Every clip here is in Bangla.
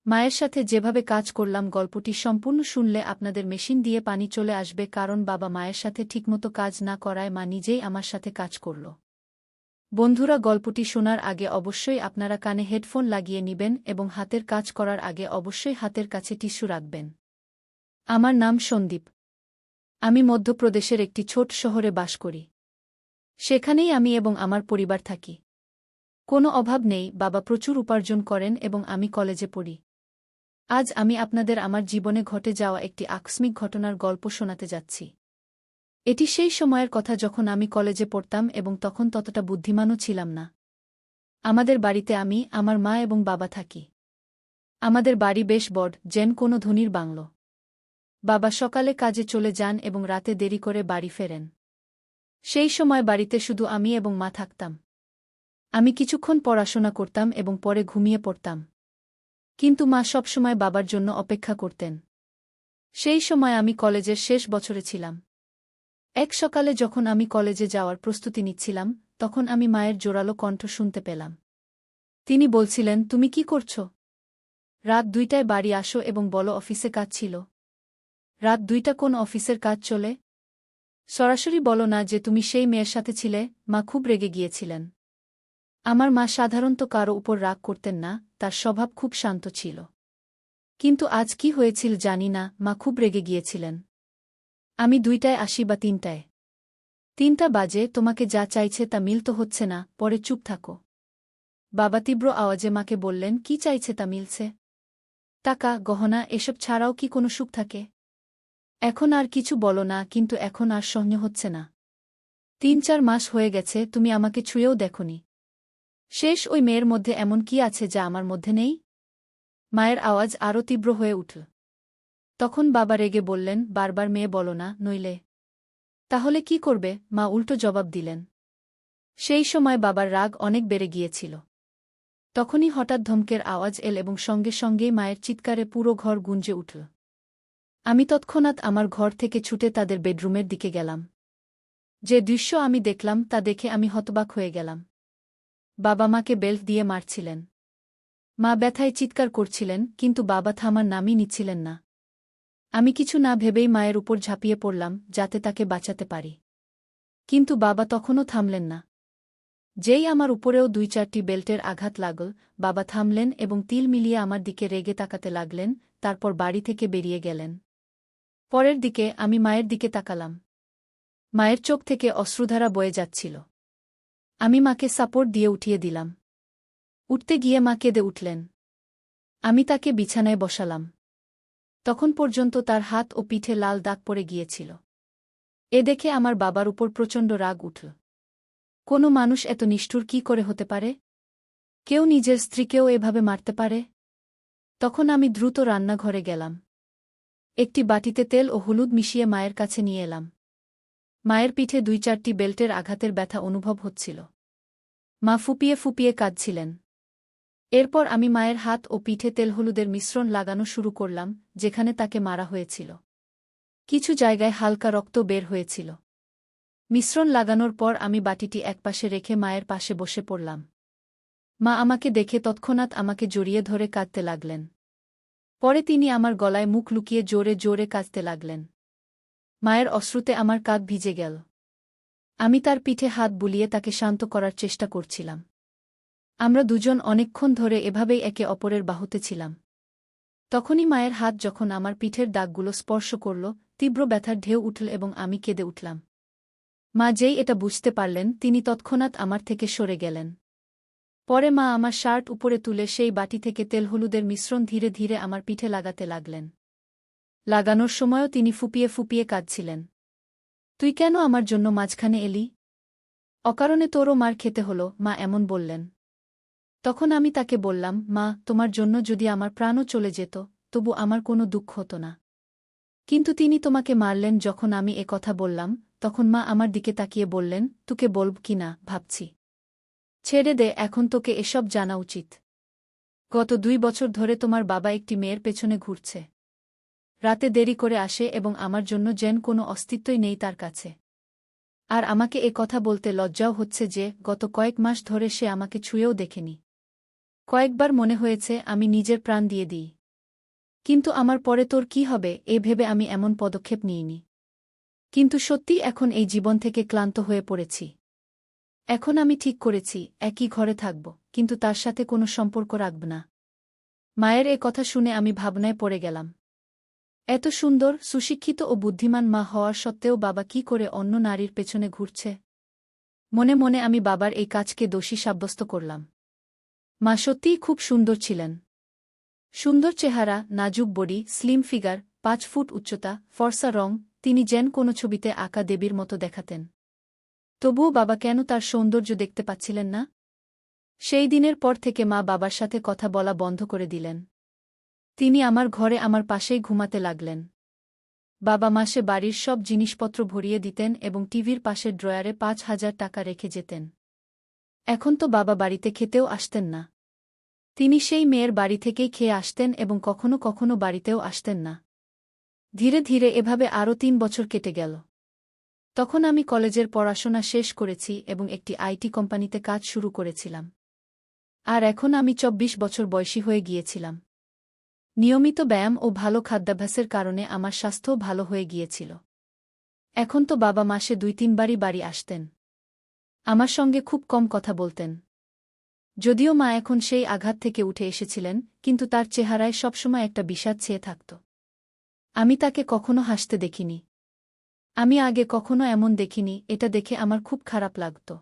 মায়ের সাথে যেভাবে কাজ করলাম গল্পটি সম্পূর্ণ শুনলে আপনাদের মেশিন দিয়ে পানি চলে আসবে, কারণ বাবা মায়ের সাথে ঠিকমতো কাজ না করায় মা নিজেই আমার সাথে কাজ করল। বন্ধুরা, গল্পটি শোনার আগে অবশ্যই আপনারা কানে হেডফোন লাগিয়ে নিবেন এবং হাতের কাজ করার আগে অবশ্যই হাতের কাছে টিস্যু রাখবেন। আমার নাম সন্দীপ। আমি মধ্যপ্রদেশের একটি ছোট শহরে বাস করি। সেখানেই আমি এবং আমার পরিবার থাকি। কোনো অভাব নেই, বাবা প্রচুর উপার্জন করেন এবং আমি কলেজে পড়ি। আজ আমি আপনাদের আমার জীবনে ঘটে যাওয়া একটি আকস্মিক ঘটনার গল্প শোনাতে যাচ্ছি। এটি সেই সময়ের কথা যখন আমি কলেজে পড়তাম এবং তখন ততটা বুদ্ধিমানও ছিলাম না। আমাদের বাড়িতে আমি, আমার মা এবং বাবা থাকি। আমাদের বাড়ি বেশ বড়, যেন কোনো ধনীর বাংলো। বাবা সকালে কাজে চলে যান এবং রাতে দেরি করে বাড়ি ফেরেন। সেই সময় বাড়িতে শুধু আমি এবং মা থাকতাম। আমি কিছুক্ষণ পড়াশোনা করতাম এবং পরে ঘুমিয়ে পড়তাম। কিন্তু মা সবসময় বাবার জন্য অপেক্ষা করতেন। সেই সময় আমি কলেজের শেষ বছরে ছিলাম। এক সকালে যখন আমি কলেজে যাওয়ার প্রস্তুতি নিচ্ছিলাম, তখন আমি মায়ের জোরালো কণ্ঠ শুনতে পেলাম। তিনি বলছিলেন, তুমি কি করছ? রাত 2টায় বাড়ি আসো এবং বলো অফিসে কাজ ছিল। রাত 2টা কোন অফিসের কাজ চলে? সরাসরি বলো না যে তুমি সেই মেয়ের সাথে ছিলে। মা খুব রেগে গিয়েছিলেন। আমার মা সাধারণত কারো উপর রাগ করতেন না, তার স্বভাব খুব শান্ত ছিল। কিন্তু আজ কি হয়েছিল জানি না, মা খুব রেগে গিয়েছিলেন। আমি 2টায় আসি বা 3টায়? 3টা বাজে, তোমাকে যা চাইছে তা মিলতে হচ্ছে না, পরে চুপ থাকো। বাবা তীব্র আওয়াজে মাকে বললেন, কি চাইছে তা মিলছে? টাকা, গহনা, এসব ছাড়াও কি কোনো সুখ থাকে? এখন আর কিছু বলো না, কিন্তু এখন আর সহ্য হচ্ছে না। 3-4 মাস হয়ে গেছে, তুমি আমাকে ছুঁয়েও দেখোনি। শেষ ওই মেয়ের মধ্যে এমন কি আছে যা আমার মধ্যে নেই? মায়ের আওয়াজ আরও তীব্র হয়ে উঠল। তখন বাবা রেগে বললেন, বারবার মেয়ে বলো না, নইলে। তাহলে কি করবে? মা উল্টো জবাব দিলেন। সেই সময় বাবার রাগ অনেক বেড়ে গিয়েছিল। তখনই হঠাৎ ধমকের আওয়াজ এল এবং সঙ্গে সঙ্গেই মায়ের চিৎকারে পুরো ঘর গুঞ্জে উঠল। আমি তৎক্ষণাৎ আমার ঘর থেকে ছুটে তাদের বেডরুমের দিকে গেলাম। যে দৃশ্য আমি দেখলাম তা দেখে আমি হতবাক হয়ে গেলাম। বাবা মাকে বেল্ট দিয়ে মারছিলেন। মা ব্যথায় চিৎকার করছিলেন, কিন্তু বাবা থামার নামই নিচ্ছিলেন না। আমি কিছু না ভেবেই মায়ের উপর ঝাঁপিয়ে পড়লাম, যাতে তাকে বাঁচাতে পারি। কিন্তু বাবা তখনও থামলেন না। যেই আমার উপরেও 2-4টি বেল্টের আঘাত লাগল, বাবা থামলেন এবং তিল মিলিয়ে আমার দিকে রেগে তাকাতে লাগলেন, তারপর বাড়ি থেকে বেরিয়ে গেলেন। পরের দিকে আমি মায়ের দিকে তাকালাম। মায়ের চোখ থেকে অশ্রুধারা বয়ে যাচ্ছিল। আমি মাকে সাপোর্ট দিয়ে উঠিয়ে দিলাম। উঠতে গিয়ে মা কেঁদে উঠলেন। আমি তাকে বিছানায় বসালাম। তখন পর্যন্ত তার হাত ও পিঠে লাল দাগ পড়ে গিয়েছিল। এ দেখে আমার বাবার উপর প্রচণ্ড রাগ উঠল। কোনো মানুষ এত নিষ্ঠুর কি করে হতে পারে? কেউ নিজের স্ত্রীকেও এভাবে মারতে পারে? তখন আমি দ্রুত রান্নাঘরে গেলাম। একটি বাটিতে তেল ও হলুদ মিশিয়ে মায়ের কাছে নিয়ে এলাম। মায়ের পিঠে 2-4টি বেল্টের আঘাতের ব্যথা অনুভব হচ্ছিল। মা ফুপিয়ে ফুপিয়ে কাঁদছিলেন। এরপর আমি মায়ের হাত ও পিঠে তেল হলুদের মিশ্রণ লাগানো শুরু করলাম, যেখানে তাকে মারা হয়েছিল। কিছু জায়গায় হালকা রক্ত বের হয়েছিল। মিশ্রণ লাগানোর পর আমি বাটিটি একপাশে রেখে মায়ের পাশে বসে পড়লাম। মা আমাকে দেখে তৎক্ষণাৎ আমাকে জড়িয়ে ধরে কাঁদতে লাগলেন। পরে তিনি আমার গলায় মুখ লুকিয়ে জোরে জোরে কাঁদতে লাগলেন। মায়ের অশ্রুতে আমার কাঁধ ভিজে গেল। আমি তার পিঠে হাত বুলিয়ে তাকে শান্ত করার চেষ্টা করছিলাম। আমরা দুজন অনেকক্ষণ ধরে এভাবেই একে অপরের বাহুতে ছিলাম। তখনই মায়ের হাত যখন আমার পিঠের দাগগুলো স্পর্শ করল, তীব্র ব্যথার ঢেউ উঠল এবং আমি কেঁদে উঠলাম। মা যেই এটা বুঝতে পারলেন, তিনি তৎক্ষণাৎ আমার থেকে সরে গেলেন। পরে মা আমার শার্ট উপরে তুলে সেই বাটি থেকে তেল হলুদের মিশ্রণ ধীরে ধীরে আমার পিঠে লাগাতে লাগলেন। লাগানোর সময়ও তিনি ফুপিয়ে ফুপিয়ে কাঁদছিলেন। তুই কেন আমার জন্য মাঝখানে এলি? অকারণে তোরও মার খেতে হলো, মা এমন বললেন। তখন আমি তাকে বললাম, মা, তোমার জন্য যদি আমার প্রাণও চলে যেত, তবু আমার কোনো দুঃখ হতো না। কিন্তু তিনি তোমাকে মারলেন। যখন আমি এ কথা বললাম, তখন মা আমার দিকে তাকিয়ে বললেন, তোকে বলব কি না ভাবছি। ছেড়ে দে, এখন তোকে এসব জানা উচিত। গত 2 বছর ধরে তোমার বাবা একটি মেয়ের পেছনে ঘুরছে। রাতে দেরি করে আসে এবং আমার জন্য যেন কোনো অস্তিত্বই নেই তার কাছে। আর আমাকে এ কথা বলতে লজ্জাও হচ্ছে যে গত কয়েক মাস ধরে সে আমাকে ছুঁয়েও দেখেনি। কয়েকবার মনে হয়েছে আমি নিজের প্রাণ দিয়ে দিই। কিন্তু আমার পরে তোর কি হবে এ ভেবে আমি এমন পদক্ষেপ নিইনি। কিন্তু সত্যি এখন এই জীবন থেকে ক্লান্ত হয়ে পড়েছি। এখন আমি ঠিক করেছি একই ঘরে থাকব, কিন্তু তার সাথে কোনো সম্পর্ক রাখব না। মায়ের এ কথা শুনে আমি ভাবনায় পড়ে গেলাম। এত সুন্দর, সুশিক্ষিত ও বুদ্ধিমান মা হওয়ার সত্ত্বেও বাবা কি করে অন্য নারীর পেছনে ঘুরছে। মনে মনে আমি বাবার এই কাজকে দোষী সাব্যস্ত করলাম। মা সত্যিই খুব সুন্দর ছিলেন। সুন্দর চেহারা, নাজুক বডি, স্লিম ফিগার, ৫ ফুট উচ্চতা, ফর্সা রং, তিনি যেন কোনো ছবিতে আঁকা দেবীর মতো দেখাতেন। তবুও বাবা কেন তার সৌন্দর্য দেখতে পাচ্ছিলেন না? সেই দিনের পর থেকে মা বাবার সাথে কথা বলা বন্ধ করে দিলেন। তিনি আমার ঘরে আমার পাশেই ঘুমাতে লাগলেন। বাবা মাসে বাড়ির সব জিনিসপত্র ভরিয়ে দিতেন এবং টিভির পাশের ড্রয়ারে ৫,০০০ টাকা রেখে যেতেন। এখন তো বাবা বাড়িতে খেতেও আসতেন না। তিনি সেই মেয়ের বাড়ি থেকেই খেয়ে আসতেন এবং কখনো কখনো বাড়িতেও আসতেন না। ধীরে ধীরে এভাবে আরও ৩ বছর কেটে গেল। তখন আমি কলেজের পড়াশোনা শেষ করেছি এবং একটি আইটি কোম্পানিতে কাজ শুরু করেছিলাম। আর এখন আমি ২৪ বছর বয়সী হয়ে গিয়েছিলাম। নিয়মিত ব্যায়াম ও ভালো খাদ্যাভ্যাসের কারণে আমার স্বাস্থ্যও ভালো হয়ে গিয়েছিল। এখন তো বাবা মাসে ২-৩ বারই বাড়ি আসতেন। আমার সঙ্গে খুব কম কথা বলতেন। যদিও মা এখন সেই আঘাত থেকে উঠে এসেছিলেন, কিন্তু তার চেহারায় সবসময় একটা বিষাদ ছেয়ে থাকত। আমি তাকে কখনো হাসতে দেখিনি। আমি আগে কখনো এমন দেখিনি, এটা দেখে আমার খুব খারাপ লাগত।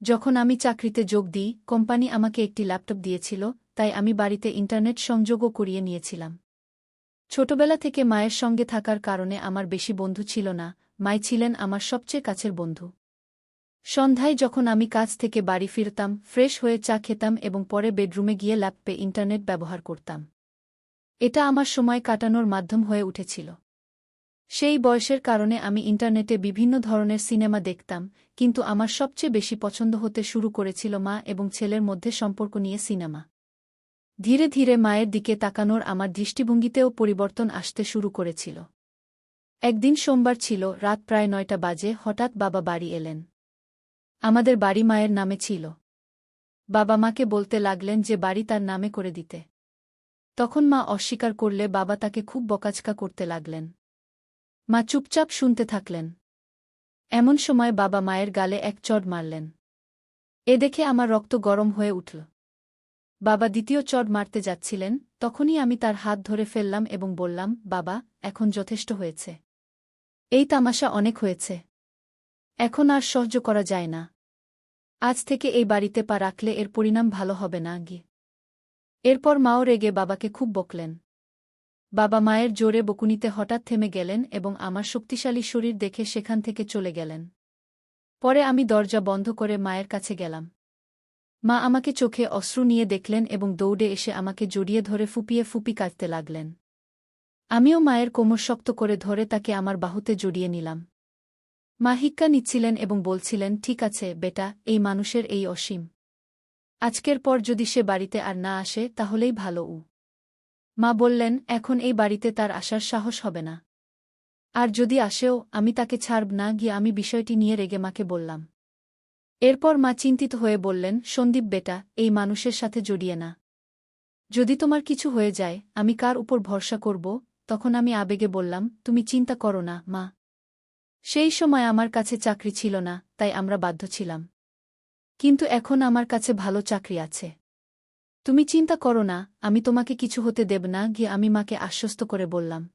যখন আমি চাকরিতে যোগ দিই, কোম্পানি আমাকে একটি ল্যাপটপ দিয়েছিল, তাই আমি বাড়িতে ইন্টারনেট সংযোগও করিয়ে নিয়েছিলাম। ছোটবেলা থেকে মায়ের সঙ্গে থাকার কারণে আমার বেশি বন্ধু ছিল না, মাই ছিলেন আমার সবচেয়ে কাছের বন্ধু। সন্ধ্যায় যখন আমি কাজ থেকে বাড়ি ফিরতাম, ফ্রেশ হয়ে চা খেতাম এবং পরে বেডরুমে গিয়ে ল্যাপটপে ইন্টারনেট ব্যবহার করতাম। এটা আমার সময় কাটানোর মাধ্যম হয়ে উঠেছিল। সেই বয়সের কারণে আমি ইন্টারনেটে বিভিন্ন ধরনের সিনেমা দেখতাম, কিন্তু আমার সবচেয়ে বেশি পছন্দ হতে শুরু করেছিল মা এবং ছেলের মধ্যে সম্পর্ক নিয়ে সিনেমা। ধীরে ধীরে মায়ের দিকে তাকানোর আমার দৃষ্টিভঙ্গিতেও পরিবর্তন আসতে শুরু করেছিল। একদিন সোমবার ছিল, রাত প্রায় ৯টা বাজে, হঠাৎ বাবা বাড়ি এলেন। আমাদের বাড়ি মায়ের নামে ছিল। বাবা মাকে বলতে লাগলেন যে বাড়ি তার নামে করে দিতে। তখন মা অস্বীকার করলে বাবা তাকে খুব বকাঝকা করতে লাগলেন। মা চুপচাপ শুনতে থাকলেন। এমন সময় বাবা মায়ের গালে এক চড় মারলেন। এ দেখে আমার রক্ত গরম হয়ে উঠল। বাবা দ্বিতীয় চড় মারতে যাচ্ছিলেন, তখনই আমি তার হাত ধরে ফেললাম এবং বললাম, বাবা, এখন যথেষ্ট হয়েছে। এই তামাশা অনেক হয়েছে। এখন আর সহ্য করা যায় না। আজ থেকে এই বাড়িতে পা রাখলে এর পরিণাম ভালো হবে না গি। এরপর মাও রেগে বাবাকে খুব বকলেন। বাবা মায়ের জোরে বকুনিতে হঠাৎ থেমে গেলেন এবং আমার শক্তিশালী শরীর দেখে সেখান থেকে চলে গেলেন। পরে আমি দরজা বন্ধ করে মায়ের কাছে গেলাম। মা আমাকে চোখে অশ্রু নিয়ে দেখলেন এবং দৌড়ে এসে আমাকে জড়িয়ে ধরে ফুপিয়ে ফুপি কাঁদতে লাগলেন। আমিও মায়ের কোমর শক্ত করে ধরে তাকে আমার বাহুতে জড়িয়ে নিলাম। মা হিক্কা নিচ্ছিলেন এবং বলছিলেন, ঠিক আছে বেটা, এই মানুষের এই অসীম। আজকের পর যদি সে বাড়িতে আর না আসে তাহলেই ভালো। মা বললেন, এখন এই বাড়িতে তার আসার সাহস হবে না। আর যদি আসেও, আমি তাকে ছাড়ব না গিয়ে আমি বিষয়টি নিয়ে রেগে মাকে বললাম। এরপর মা চিন্তিত হয়ে বললেন, সন্দীপ বেটা, এই মানুষের সাথে জড়িয়ে না। যদি তোমার কিছু হয়ে যায়, আমি কার উপর ভরসা করব? তখন আমি আবেগে বললাম, তুমি চিন্তা করো না মা। সেই সময় আমার কাছে চাকরি ছিল না, তাই আমরা বাধ্য ছিলাম। কিন্তু এখন আমার কাছে ভালো চাকরি আছে। তুমি চিন্তা করো না, আমি তোমাকে কিছু হতে দেব না গিয়ে আমি মাকে আশ্বস্ত করে বললাম।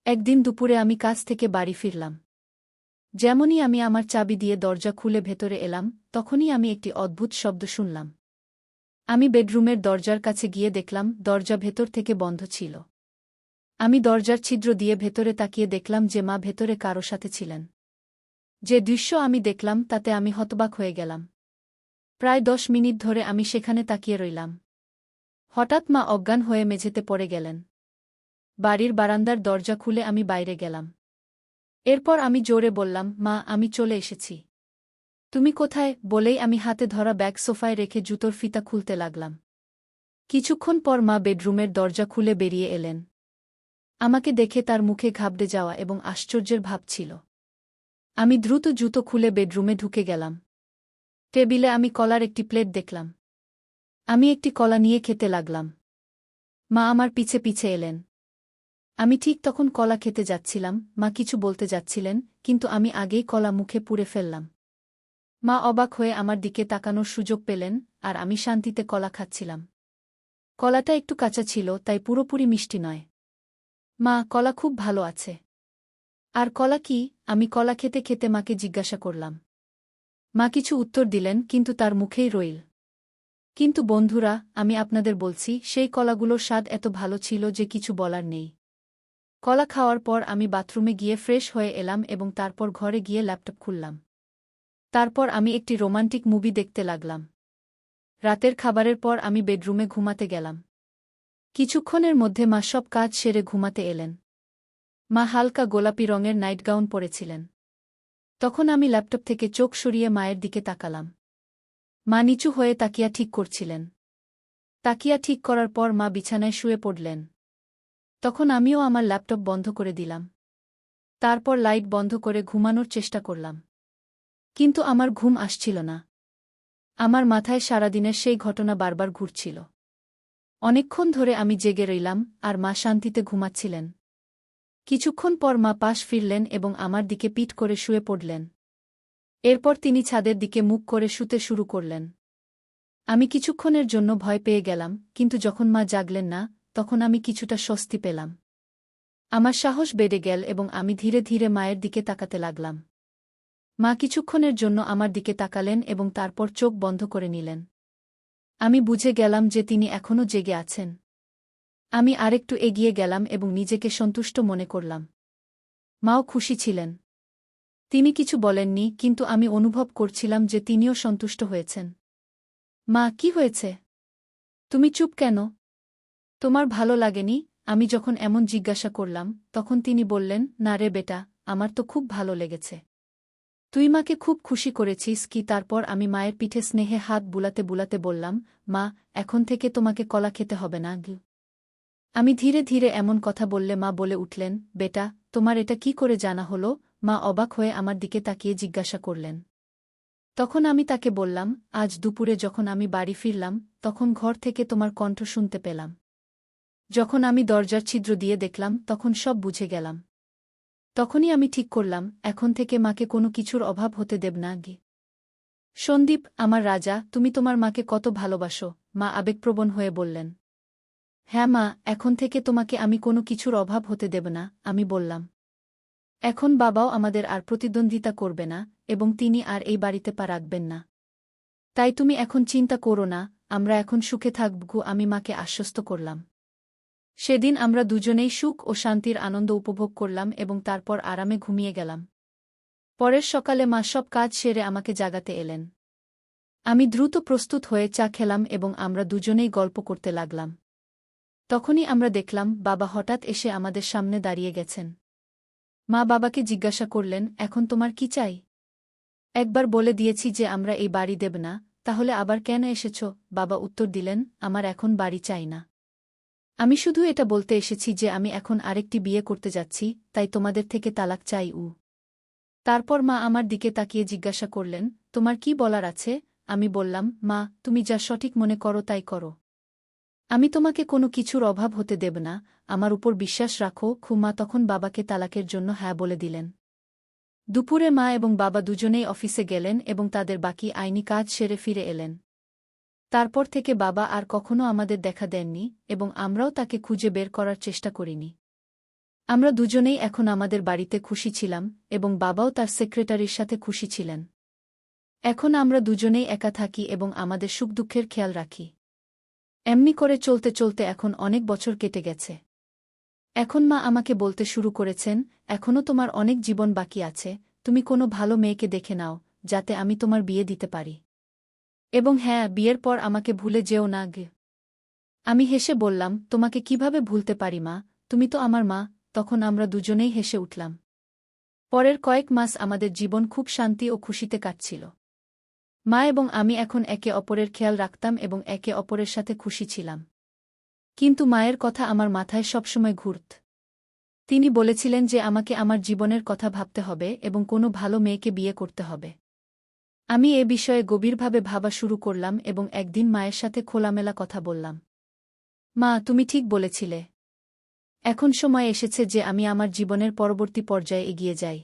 একদিন দুপুরে আমি কাজ থেকে বাড়ি ফিরলাম। যেমনই আমি আমার চাবি দিয়ে দরজা খুলে ভেতরে এলাম, তখনই আমি একটি অদ্ভুত শব্দ শুনলাম। আমি বেডরুমের দরজার কাছে গিয়ে দেখলাম দরজা ভেতর থেকে বন্ধ ছিল। আমি দরজার ছিদ্র দিয়ে ভেতরে তাকিয়ে দেখলাম যে মা ভেতরে কারো সাথে ছিলেন। যে দৃশ্য আমি দেখলাম তাতে আমি হতবাক হয়ে গেলাম। প্রায় ১০ মিনিট ধরে আমি সেখানে তাকিয়ে রইলাম। হঠাৎ মা অজ্ঞান হয়ে মেঝেতে পড়ে গেলেন। বাড়ির বারান্দার দরজা খুলে আমি বাইরে গেলাম। এরপর আমি জোরে বললাম, মা, আমি চলে এসেছি। তুমি কোথায়? বলেই আমি হাতে ধরা ব্যাগ সোফায় রেখে জুতোর ফিতা খুলতে লাগলাম। কিছুক্ষণ পর মা বেডরুমের দরজা খুলে বেরিয়ে এলেন। আমাকে দেখে তার মুখে ঘাবড়ে যাওয়া এবং আশ্চর্যের ভাব ছিল। আমি দ্রুত জুতো খুলে বেডরুমে ঢুকে গেলাম। টেবিলে আমি কলার একটি প্লেট দেখলাম। আমি একটি কলা নিয়ে খেতে লাগলাম। মা আমার পিছে পিছে এলেন। আমি ঠিক তখন কলা খেতে যাচ্ছিলাম, মা কিছু বলতে যাচ্ছিলেন, কিন্তু আমি আগেই কলা মুখে পুরে ফেললাম। মা অবাক হয়ে আমার দিকে তাকানোর সুযোগ পেলেন, আর আমি শান্তিতে কলা খাচ্ছিলাম। কলাটা একটু কাঁচা ছিল, তাই পুরোপুরি মিষ্টি নয়। মা, কলা খুব ভালো আছে। আর কলা কি? আমি কলা খেতে খেতে মাকে জিজ্ঞাসা করলাম। মা কিছু উত্তর দিলেন, কিন্তু তার মুখেই রইল। কিন্তু বন্ধুরা, আমি আপনাদের বলছি, সেই কলাগুলোর স্বাদ এত ভালো ছিল যে কিছু বলার নেই। কলা খাওয়ার পর আমি বাথরুমে গিয়ে ফ্রেশ হয়ে এলাম এবং তারপর ঘরে গিয়ে ল্যাপটপ খুললাম। তারপর আমি একটি রোমান্টিক মুভি দেখতে লাগলাম। রাতের খাবারের পর আমি বেডরুমে ঘুমাতে গেলাম। কিছুক্ষণের মধ্যে মা সব কাজ সেরে ঘুমাতে এলেন। মা হালকা গোলাপি রঙের নাইটগাউন পরেছিলেন। তখন আমি ল্যাপটপ থেকে চোখ সরিয়ে মায়ের দিকে তাকালাম। মা নিচু হয়ে তাকিয়া ঠিক করছিলেন। তাকিয়া ঠিক করার পর মা বিছানায় শুয়ে পড়লেন। তখন আমিও আমার ল্যাপটপ বন্ধ করে দিলাম। তারপর লাইট বন্ধ করে ঘুমানোর চেষ্টা করলাম। কিন্তু আমার ঘুম আসছিল না। আমার মাথায় সারাদিনের সেই ঘটনা বারবার ঘুরছিল। অনেকক্ষণ ধরে আমি জেগে রইলাম, আর মা শান্তিতে ঘুমাচ্ছিলেন। কিছুক্ষণ পর মা পাশ ফিরলেন এবং আমার দিকে পিঠ করে শুয়ে পড়লেন। এরপর তিনি ছাদের দিকে মুখ করে শুতে শুরু করলেন। আমি কিছুক্ষণের জন্য ভয় পেয়ে গেলাম, কিন্তু যখন মা জাগলেন না, তখন আমি কিছুটা স্বস্তি পেলাম। আমার সাহস বেড়ে গেল এবং আমি ধীরে ধীরে মায়ের দিকে তাকাতে লাগলাম। মা কিছুক্ষণের জন্য আমার দিকে তাকালেন এবং তারপর চোখ বন্ধ করে নিলেন। আমি বুঝে গেলাম যে তিনি এখনও জেগে আছেন। আমি আরেকটু এগিয়ে গেলাম এবং নিজেকে সন্তুষ্ট মনে করলাম। মাও খুশি ছিলেন। তিনি কিছু বলেননি, কিন্তু আমি অনুভব করছিলাম যে তিনিও সন্তুষ্ট হয়েছেন। মা, কি হয়েছে? তুমি চুপ কেন? তোমার ভালো লাগেনি? আমি যখন এমন জিজ্ঞাসা করলাম, তখন তিনি বললেন, না রে বেটা, আমার তো খুব ভালো লেগেছে। তুই মাকে খুব খুশি করেছিস কি? তারপর আমি মায়ের পিঠে স্নেহে হাত বুলাতে বুলাতে বললাম, মা, এখন থেকে তোমাকে কলা খেতে হবে না। আমি ধীরে ধীরে এমন কথা বললে মা বলে উঠলেন, বেটা, তোমার এটা কি করে জানা হলো? মা অবাক হয়ে আমার দিকে তাকিয়ে জিজ্ঞাসা করলেন। তখন আমি তাকে বললাম, আজ দুপুরে যখন আমি বাড়ি ফিরলাম, তখন ঘর থেকে তোমার কণ্ঠ শুনতে পেলাম। যখন আমি দরজার ছিদ্র দিয়ে দেখলাম, তখন সব বুঝে গেলাম। তখনই আমি ঠিক করলাম, এখন থেকে মাকে কোনো কিছুর অভাব হতে দেব না। সন্দীপ, আমার রাজা, তুমি তোমার মাকে কত ভালোবাসো, মা আবেগপ্রবণ হয়ে বললেন। হ্যাঁ মা, এখন থেকে তোমাকে আমি কোনো কিছুর অভাব হতে দেব না, আমি বললাম। এখন বাবাও আমাদের আর প্রতিদ্বন্দ্বিতা করবে না, এবং তিনি আর এই বাড়িতে পা রাখবেন না। তাই তুমি এখন চিন্তা করো না, আমরা এখন সুখে থাকব, আমি মাকে আশ্বস্ত করলাম। সেদিন আমরা দুজনেই সুখ ও শান্তির আনন্দ উপভোগ করলাম এবং তারপর আরামে ঘুমিয়ে গেলাম। পরের সকালে মা সব কাজ সেরে আমাকে জাগাতে এলেন। আমি দ্রুত প্রস্তুত হয়ে চা খেলাম এবং আমরা দুজনেই গল্প করতে লাগলাম। তখনই আমরা দেখলাম, বাবা হঠাৎ এসে আমাদের সামনে দাঁড়িয়ে গেছেন। মা বাবাকে জিজ্ঞাসা করলেন, এখন তোমার কি চাই? একবার বলে দিয়েছি যে আমরা এই বাড়ি দেব না, তাহলে আবার কেন এসেছ? বাবা উত্তর দিলেন, আমার এখন বাড়ি চাই না। আমি শুধু এটা বলতে এসেছি যে আমি এখন আরেকটি বিয়ে করতে যাচ্ছি, তাই তোমাদের থেকে তালাক চাই। তারপর মা আমার দিকে তাকিয়ে জিজ্ঞাসা করলেন, তোমার কি বলার আছে? আমি বললাম, মা, তুমি যা সঠিক মনে করো তাই করো। আমি তোমাকে কোনো কিছুর অভাব হতে দেব না, আমার উপর বিশ্বাস রাখো। মা তখন বাবাকে তালাকের জন্য হ্যাঁ বলে দিলেন। দুপুরে মা এবং বাবা দুজনেই অফিসে গেলেন এবং তাদের বাকি আইনি কাজ সেরে ফিরে এলেন। তারপর থেকে বাবা আর কখনো আমাদের দেখা দেননি এবং আমরাও তাকে খুঁজে বের করার চেষ্টা করিনি। আমরা দুজনেই এখন আমাদের বাড়িতে খুশি ছিলাম এবং বাবাও তার সেক্রেটারির সাথে খুশি ছিলেন। এখন আমরা দুজনেই একা থাকি এবং আমাদের সুখ দুঃখের খেয়াল রাখি। এমনি করে চলতে চলতে এখন অনেক বছর কেটে গেছে। এখন মা আমাকে বলতে শুরু করেছেন, এখনও তোমার অনেক জীবন বাকি আছে, তুমি কোনো ভালো মেয়েকে দেখে নাও, যাতে আমি তোমার বিয়ে দিতে পারি। এবং হ্যাঁ, বিয়ের পর আমাকে ভুলে যেও না। আমি হেসে বললাম, তোমাকে কিভাবে ভুলতে পারি মা, তুমি তো আমার মা। তখন আমরা দুজনেই হেসে উঠলাম। পরের কয়েক মাস আমাদের জীবন খুব শান্তি ও খুশিতে কাটছিল। মা এবং আমি এখন একে অপরের খেয়াল রাখতাম এবং একে অপরের সাথে খুশি ছিলাম। কিন্তু মায়ের কথা আমার মাথায় সবসময় ঘুরত। তিনি বলেছিলেন যে আমাকে আমার জীবনের কথা ভাবতে হবে এবং কোনো ভালো মেয়েকে বিয়ে করতে হবে। আমি এ বিষয়ে গভীরভাবে ভাবা শুরু করলাম এবং একদিন মায়ের সাথে খোলামেলা কথা বললাম। মা, তুমি ঠিক বলেছিলে। এখন সময় এসেছে যে আমি আমার জীবনের পরবর্তী পর্যায়ে এগিয়ে যাই।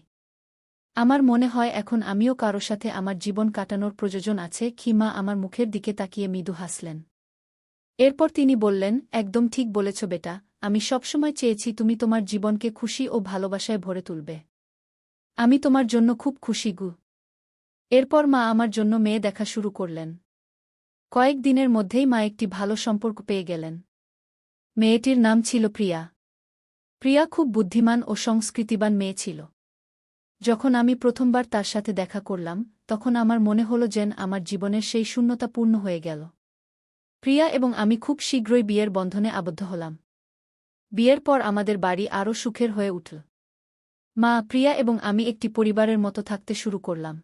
আমার মনে হয় এখন আমিও কারো সাথে আমার জীবন কাটানোর প্রয়োজন আছে। কি মা আমার মুখের দিকে তাকিয়ে মৃদু হাসলেন। এরপর তিনি বললেন, একদম ঠিক বলেছ বেটা, আমি সবসময় চেয়েছি তুমি তোমার জীবনকে খুশি ও ভালোবাসায় ভরে তুলবে। আমি তোমার জন্য খুব খুশি গু। এরপর মা আমার জন্য মেয়ে দেখা শুরু করলেন। কয়েক দিনের মধ্যেই মা একটি ভালো সম্পর্ক পেয়ে গেলেন। মেয়েটির নাম ছিল প্রিয়া। প্রিয়া খুব বুদ্ধিমান ও সংস্কৃতিবান মেয়ে ছিল। যখন আমি প্রথমবার তার সাথে দেখা করলাম, তখন আমার মনে হল যেন আমার জীবনের সেই শূন্যতা পূর্ণ হয়ে গেল। প্রিয়া এবং আমি খুব শীঘ্রই বিয়ের বন্ধনে আবদ্ধ হলাম। বিয়ের পর আমাদের বাড়ি আরও সুখের হয়ে উঠল। মা, প্রিয়া এবং আমি একটি পরিবারের মতো থাকতে শুরু করলাম।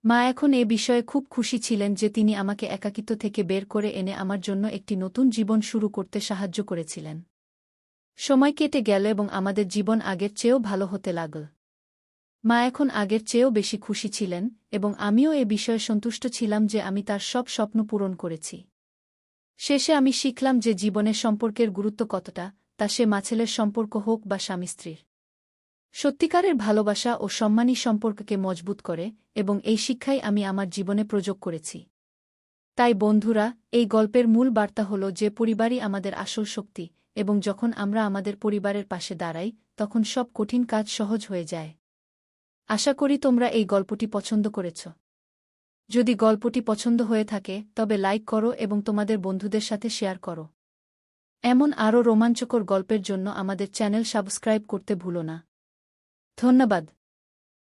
মা এখন এ বিষয়ে খুব খুশি ছিলেন যে তিনি আমাকে একাকিত্ব থেকে বের করে এনে আমার জন্য একটি নতুন জীবন শুরু করতে সাহায্য করেছিলেন। সময় কেটে গেল এবং আমাদের জীবন আগের চেয়েও ভালো হতে লাগল। মা এখন আগের চেয়েও বেশি খুশি ছিলেন এবং আমিও এ বিষয়ে সন্তুষ্ট ছিলাম যে আমি তার সব স্বপ্ন পূরণ করেছি। শেষে আমি শিখলাম যে জীবনের সম্পর্কের গুরুত্ব কতটা, তা সে মা-ছেলের সম্পর্ক হোক বা স্বামী-স্ত্রীর। সত্যিকারের ভালোবাসা ও সম্মানী সম্পর্ককে মজবুত করে এবং এই শিক্ষাই আমি আমার জীবনে প্রয়োগ করেছি। তাই বন্ধুরা, এই গল্পের মূল বার্তা হল যে পরিবারই আমাদের আসল শক্তি এবং যখন আমরা আমাদের পরিবারের পাশে দাঁড়াই, তখন সব কঠিন কাজ সহজ হয়ে যায়। আশা করি তোমরা এই গল্পটি পছন্দ করেছ। যদি গল্পটি পছন্দ হয়ে থাকে তবে লাইক করো এবং তোমাদের বন্ধুদের সাথে শেয়ার করো। এমন আরও রোমাঞ্চকর গল্পের জন্য আমাদের চ্যানেল সাবস্ক্রাইব করতে ভুলো না। ধন্যবাদ।